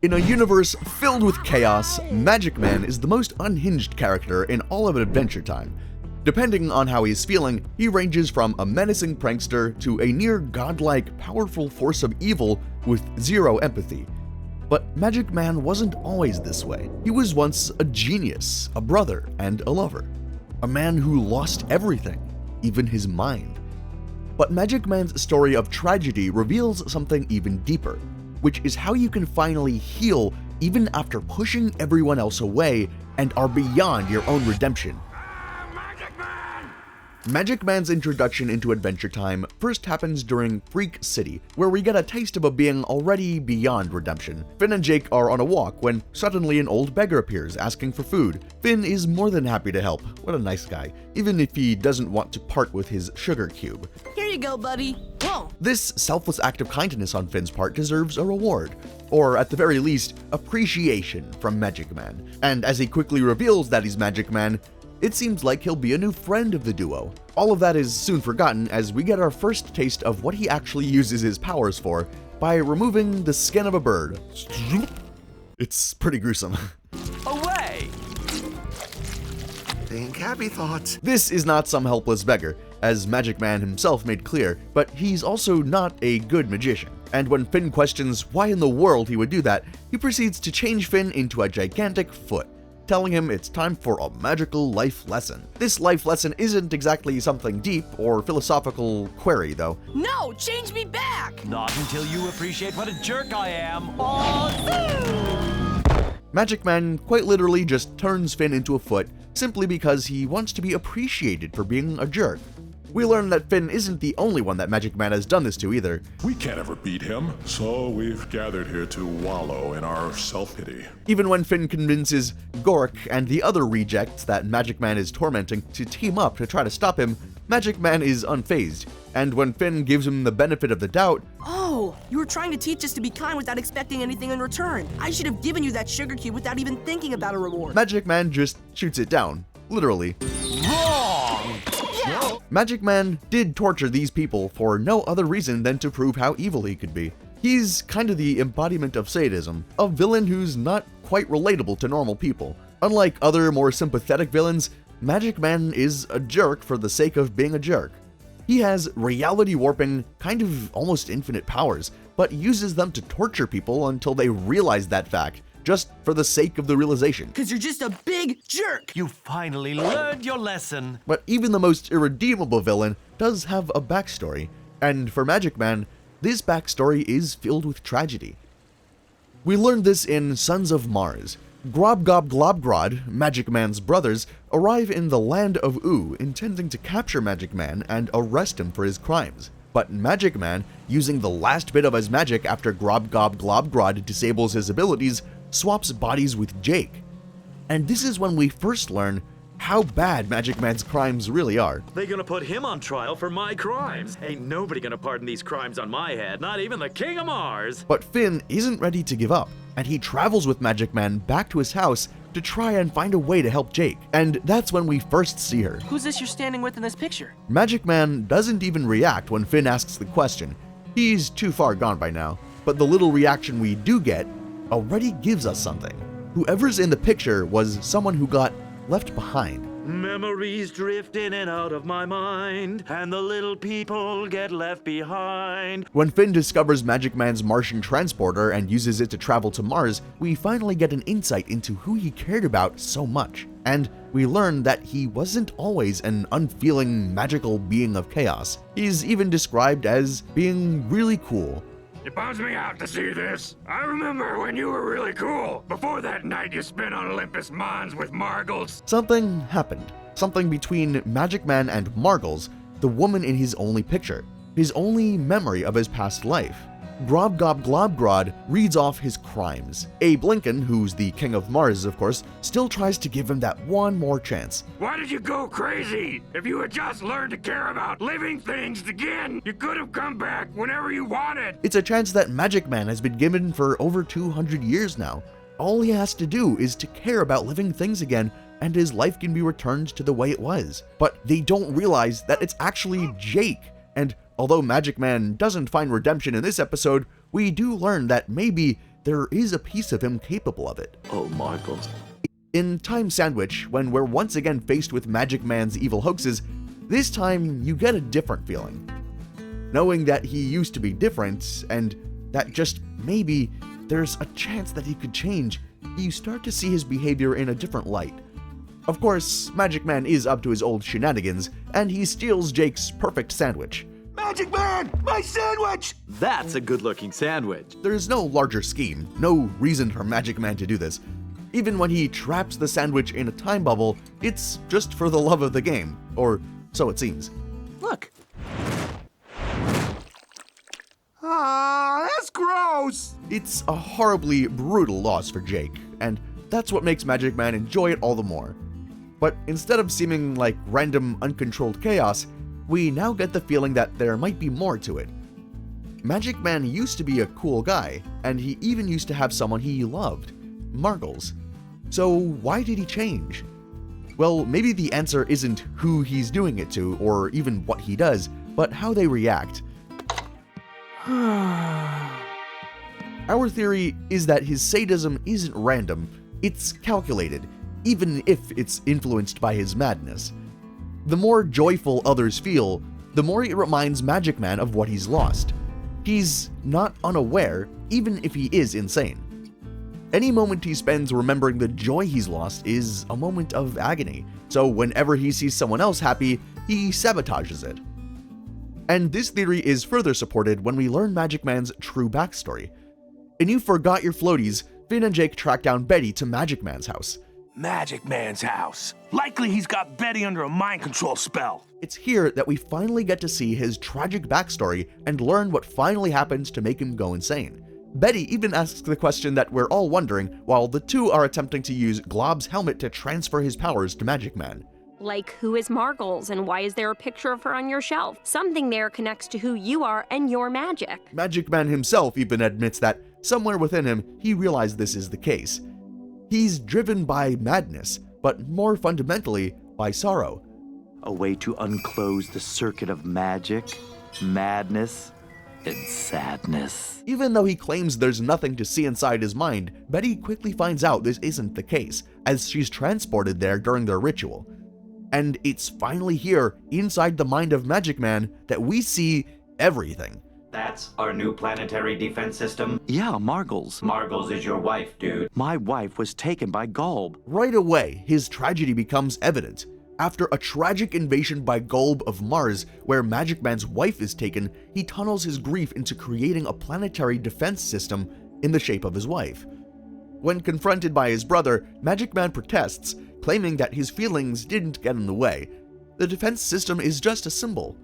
In a universe filled with chaos, Magic Man is the most unhinged character in all of Adventure Time. Depending on how he's feeling, he ranges from a menacing prankster to a near godlike, powerful force of evil with zero empathy. But Magic Man wasn't always this way. He was once a genius, a brother, and a lover. A man who lost everything, even his mind. But Magic Man's story of tragedy reveals something even deeper, which is how you can finally heal even after pushing everyone else away and are beyond your own redemption. Magic Man's introduction into Adventure Time first happens during Freak City, where we get a taste of a being already beyond redemption. Finn and Jake are on a walk when suddenly an old beggar appears asking for food. Finn is more than happy to help. What a nice guy, even if he doesn't want to part with his sugar cube. Here you go, buddy. Whoa. This selfless act of kindness on Finn's part deserves a reward, or at the very least, appreciation from Magic Man. And as he quickly reveals that he's Magic Man, it seems like he'll be a new friend of the duo. All of that is soon forgotten as we get our first taste of what he actually uses his powers for by removing the skin of a bird. It's pretty gruesome. Away! Think happy thoughts. This is not some helpless beggar, as Magic Man himself made clear, but he's also not a good magician. And when Finn questions why in the world he would do that, he proceeds to change Finn into a gigantic foot, telling him it's time for a magical life lesson. This life lesson isn't exactly something deep or philosophical query, though. No, change me back! Not until you appreciate what a jerk I am. Awesome! Magic Man quite literally just turns Finn into a foot simply because he wants to be appreciated for being a jerk. We learn that Finn isn't the only one that Magic Man has done this to either. We can't ever beat him, so we've gathered here to wallow in our self-pity. Even when Finn convinces Gork and the other rejects that Magic Man is tormenting to team up to try to stop him, Magic Man is unfazed. And when Finn gives him the benefit of the doubt, Oh, you were trying to teach us to be kind without expecting anything in return. I should have given you that sugar cube without even thinking about a reward. Magic Man just shoots it down. Literally. Wrong! Yeah. Magic Man did torture these people for no other reason than to prove how evil he could be. He's kind of the embodiment of sadism, a villain who's not quite relatable to normal people. Unlike other more sympathetic villains, Magic Man is a jerk for the sake of being a jerk. He has reality warping, kind of almost infinite powers, but uses them to torture people until they realize that fact, just for the sake of the realization. Because you're just a big jerk. You finally learned your lesson. But even the most irredeemable villain does have a backstory, and for Magic Man, this backstory is filled with tragedy. We learned this in Sons of Mars. Grob Gob Globgrod, Magic Man's brothers, arrive in the land of Oo, intending to capture Magic Man and arrest him for his crimes. But Magic Man, using the last bit of his magic after Grob Gob Globgrod disables his abilities, swaps bodies with Jake. And this is when we first learn how bad Magic Man's crimes really are. They gonna put him on trial for my crimes. Ain't nobody gonna pardon these crimes on my head, not even the King of Mars. But Finn isn't ready to give up, and he travels with Magic Man back to his house to try and find a way to help Jake. And that's when we first see her. Who's this you're standing with in this picture? Magic Man doesn't even react when Finn asks the question. He's too far gone by now, but the little reaction we do get already gives us something. Whoever's in the picture was someone who got left behind. Memories drift in and out of my mind, and the little people get left behind. When Finn discovers Magic Man's Martian transporter and uses it to travel to Mars, we finally get an insight into who he cared about so much. And we learn that he wasn't always an unfeeling, magical being of chaos. He's even described as being really cool. It bums me out to see this. I remember when you were really cool, before that night you spent on Olympus Mons with Margles. Something happened. Something between Magic Man and Margles, the woman in his only picture, his only memory of his past life. Grob Gob Globgrod reads off his crimes. Abe Lincoln, who's the King of Mars, of course, still tries to give him that one more chance. Why did you go crazy? If you had just learned to care about living things again, you could have come back whenever you wanted. It's a chance that Magic Man has been given for over 200 years now. All he has to do is to care about living things again, and his life can be returned to the way it was. But they don't realize that it's actually Jake, and although Magic Man doesn't find redemption in this episode, we do learn that maybe there is a piece of him capable of it. Oh, Margles. In Time Sandwich, when we're once again faced with Magic Man's evil hoaxes, this time you get a different feeling. Knowing that he used to be different, and that just maybe there's a chance that he could change, you start to see his behavior in a different light. Of course, Magic Man is up to his old shenanigans, and he steals Jake's perfect sandwich. Magic Man, my sandwich! That's a good-looking sandwich. There's no larger scheme, no reason for Magic Man to do this. Even when he traps the sandwich in a time bubble, it's just for the love of the game, or so it seems. Look. Ah, that's gross! It's a horribly brutal loss for Jake, and that's what makes Magic Man enjoy it all the more. But instead of seeming like random, uncontrolled chaos, we now get the feeling that there might be more to it. Magic Man used to be a cool guy, and he even used to have someone he loved, Margles. So why did he change? Well, maybe the answer isn't who he's doing it to, or even what he does, but how they react. Our theory is that his sadism isn't random, it's calculated, even if it's influenced by his madness. The more joyful others feel, the more it reminds Magic Man of what he's lost. He's not unaware, even if he is insane. Any moment he spends remembering the joy he's lost is a moment of agony, so whenever he sees someone else happy, he sabotages it. And this theory is further supported when we learn Magic Man's true backstory. In You Forgot Your Floaties, Finn and Jake track down Betty to Magic Man's house. Magic Man's house. Likely he's got Betty under a mind control spell. It's here that we finally get to see his tragic backstory and learn what finally happens to make him go insane. Betty even asks the question that we're all wondering while the two are attempting to use Glob's helmet to transfer his powers to Magic Man. Like, who is Margles and why is there a picture of her on your shelf? Something there connects to who you are and your magic. Magic Man himself even admits that somewhere within him, he realized this is the case. He's driven by madness, but more fundamentally, by sorrow. A way to unclose the circuit of magic, madness, and sadness. Even though he claims there's nothing to see inside his mind, Betty quickly finds out this isn't the case, as she's transported there during their ritual. And it's finally here, inside the mind of Magic Man, that we see everything. That's our new planetary defense system. Yeah, Margles. Margles is your wife, dude. My wife was taken by Gulb. Right away, his tragedy becomes evident. After a tragic invasion by Gulb of Mars, where Magic Man's wife is taken, he tunnels his grief into creating a planetary defense system in the shape of his wife. When confronted by his brother, Magic Man protests, claiming that his feelings didn't get in the way. The defense system is just a symbol.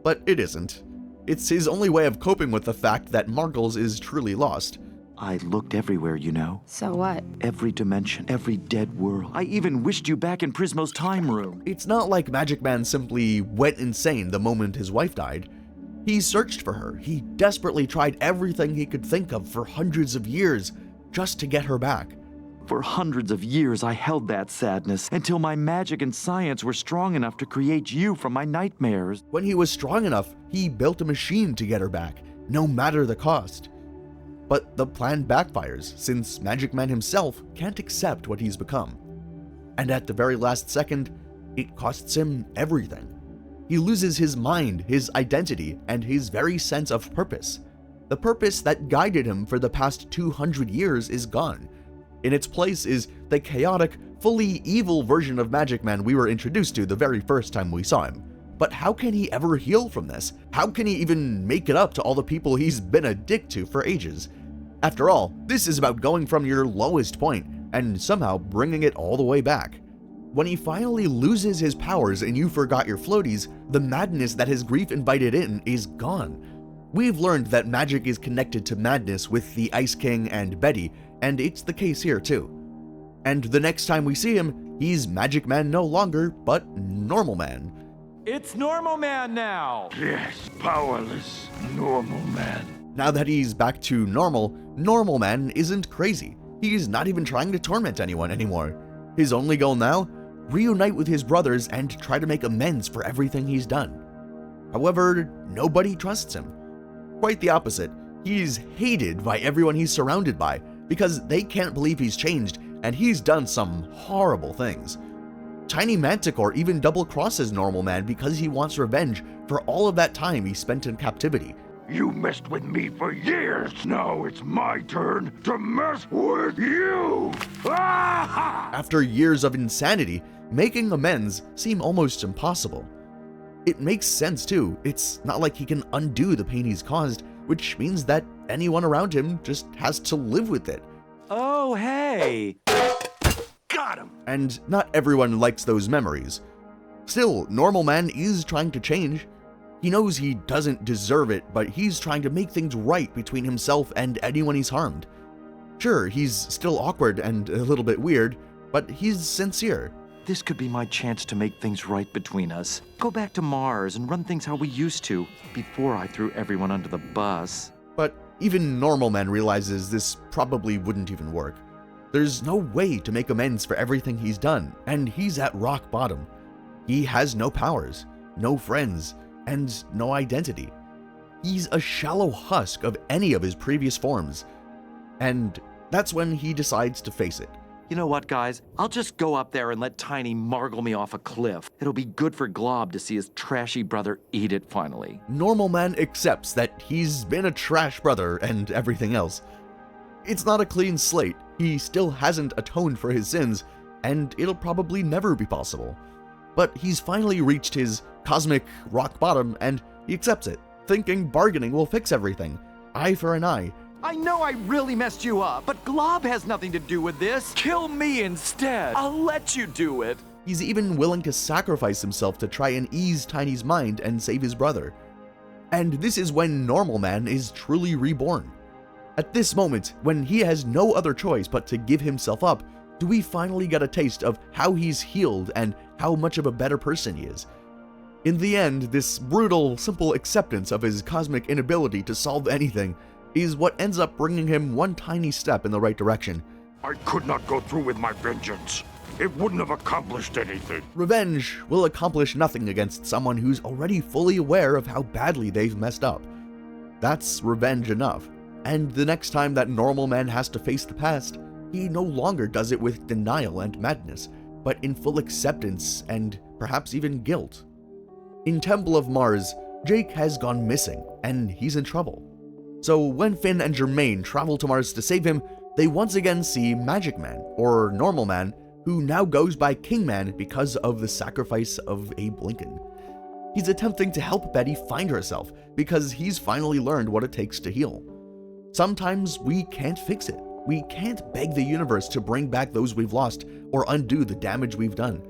But it isn't. It's his only way of coping with the fact that Margles is truly lost. I looked everywhere, you know. So what? Every dimension, every dead world. I even wished you back in Prismo's time room. It's not like Magic Man simply went insane the moment his wife died. He searched for her. He desperately tried everything he could think of for hundreds of years just to get her back. For hundreds of years, I held that sadness until my magic and science were strong enough to create you from my nightmares. When he was strong enough, he built a machine to get her back, no matter the cost. But the plan backfires, since Magic Man himself can't accept what he's become. And at the very last second, it costs him everything. He loses his mind, his identity, and his very sense of purpose. The purpose that guided him for the past 200 years is gone. In its place is the chaotic, fully evil version of Magic Man we were introduced to the very first time we saw him. But how can he ever heal from this? How can he even make it up to all the people he's been a dick to for ages? After all, this is about going from your lowest point and somehow bringing it all the way back. When he finally loses his powers and You Forgot Your Floaties, the madness that his grief invited in is gone. We've learned that magic is connected to madness with the Ice King and Betty, and it's the case here too. And the next time we see him, he's Magic Man no longer, but Normal Man. It's Normal Man now. Yes, powerless, normal man. Now that he's back to normal, Normal Man isn't crazy. He's not even trying to torment anyone anymore. His only goal now? Reunite with his brothers and try to make amends for everything he's done. However, nobody trusts him. Quite the opposite. He's hated by everyone he's surrounded by because they can't believe he's changed and he's done some horrible things. Tiny Manticore even double-crosses Normal Man because he wants revenge for all of that time he spent in captivity. You messed with me for years. Now it's my turn to mess with you. Ah! After years of insanity, making amends seem almost impossible. It makes sense too. It's not like he can undo the pain he's caused, which means that anyone around him just has to live with it. Oh, hey! Got him. And not everyone likes those memories. Still, Normal Man is trying to change. He knows he doesn't deserve it, but he's trying to make things right between himself and anyone he's harmed. Sure, he's still awkward and a little bit weird, but he's sincere. This could be my chance to make things right between us. Go back to Mars and run things how we used to, before I threw everyone under the bus. But even Normal Man realizes this probably wouldn't even work. There's no way to make amends for everything he's done, and he's at rock bottom. He has no powers, no friends, and no identity. He's a shallow husk of any of his previous forms. And that's when he decides to face it. You know what, guys? I'll just go up there and let Tiny margle me off a cliff. It'll be good for Glob to see his trashy brother eat it finally. Normal Man accepts that he's been a trash brother and everything else. It's not a clean slate. He still hasn't atoned for his sins, and it'll probably never be possible. But he's finally reached his cosmic rock bottom, and he accepts it, thinking bargaining will fix everything. Eye for an eye. I know I really messed you up, but Glob has nothing to do with this. Kill me instead. I'll let you do it. He's even willing to sacrifice himself to try and ease Tiny's mind and save his brother. And this is when Normal Man is truly reborn. At this moment, when he has no other choice but to give himself up, do we finally get a taste of how he's healed and how much of a better person he is. In the end, this brutal, simple acceptance of his cosmic inability to solve anything is what ends up bringing him one tiny step in the right direction. I could not go through with my vengeance. It wouldn't have accomplished anything. Revenge will accomplish nothing against someone who's already fully aware of how badly they've messed up. That's revenge enough. And the next time that Normal Man has to face the past, he no longer does it with denial and madness, but in full acceptance and perhaps even guilt. In Temple of Mars, Jake has gone missing, and he's in trouble. So when Finn and Jermaine travel to Mars to save him, they once again see Magic Man, or Normal Man, who now goes by King Man because of the sacrifice of Abe Lincoln. He's attempting to help Betty find herself because he's finally learned what it takes to heal. Sometimes we can't fix it. We can't beg the universe to bring back those we've lost or undo the damage we've done.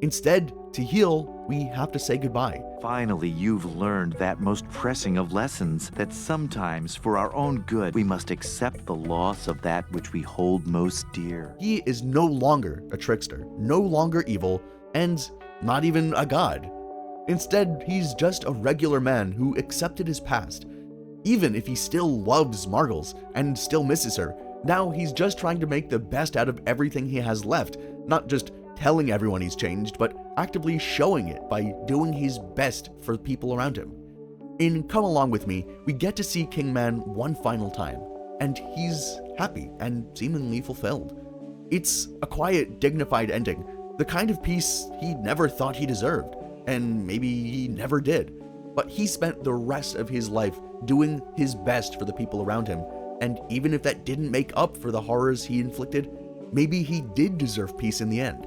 Instead, to heal, we have to say goodbye. Finally, you've learned that most pressing of lessons, that sometimes, for our own good, we must accept the loss of that which we hold most dear. He is no longer a trickster, no longer evil, and not even a god. Instead, he's just a regular man who accepted his past. Even if he still loves Margles and still misses her, now he's just trying to make the best out of everything he has left, not just telling everyone he's changed, but actively showing it by doing his best for the people around him. In Come Along With Me, we get to see King Man one final time, and he's happy and seemingly fulfilled. It's a quiet, dignified ending, the kind of peace he never thought he deserved, and maybe he never did. But he spent the rest of his life doing his best for the people around him, and even if that didn't make up for the horrors he inflicted, maybe he did deserve peace in the end.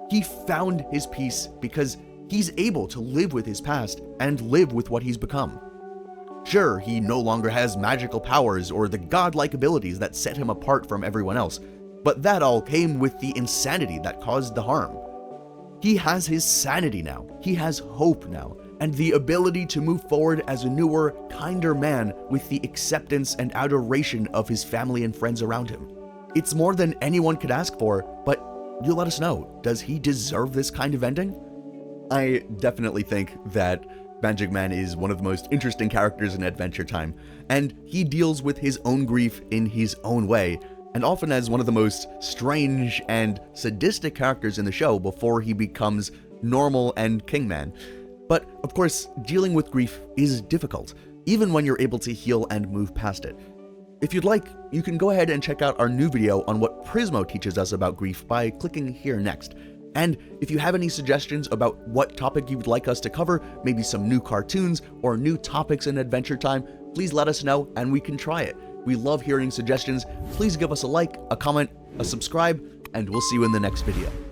He found his peace because he's able to live with his past and live with what he's become. Sure, he no longer has magical powers or the godlike abilities that set him apart from everyone else, but that all came with the insanity that caused the harm. He has his sanity now, he has hope now, and the ability to move forward as a newer, kinder man with the acceptance and adoration of his family and friends around him. It's more than anyone could ask for, but you let us know, does he deserve this kind of ending? I definitely think that Magic Man is one of the most interesting characters in Adventure Time, and he deals with his own grief in his own way, and often as one of the most strange and sadistic characters in the show before he becomes normal and King Man. But of course, dealing with grief is difficult. even when you're able to heal and move past it. If you'd like, you can go ahead and check out our new video on what Prismo teaches us about grief by clicking here next. And if you have any suggestions about what topic you would like us to cover, maybe some new cartoons or new topics in Adventure Time, please let us know and we can try it. We love hearing suggestions. Please give us a like, a comment, a subscribe, and we'll see you in the next video.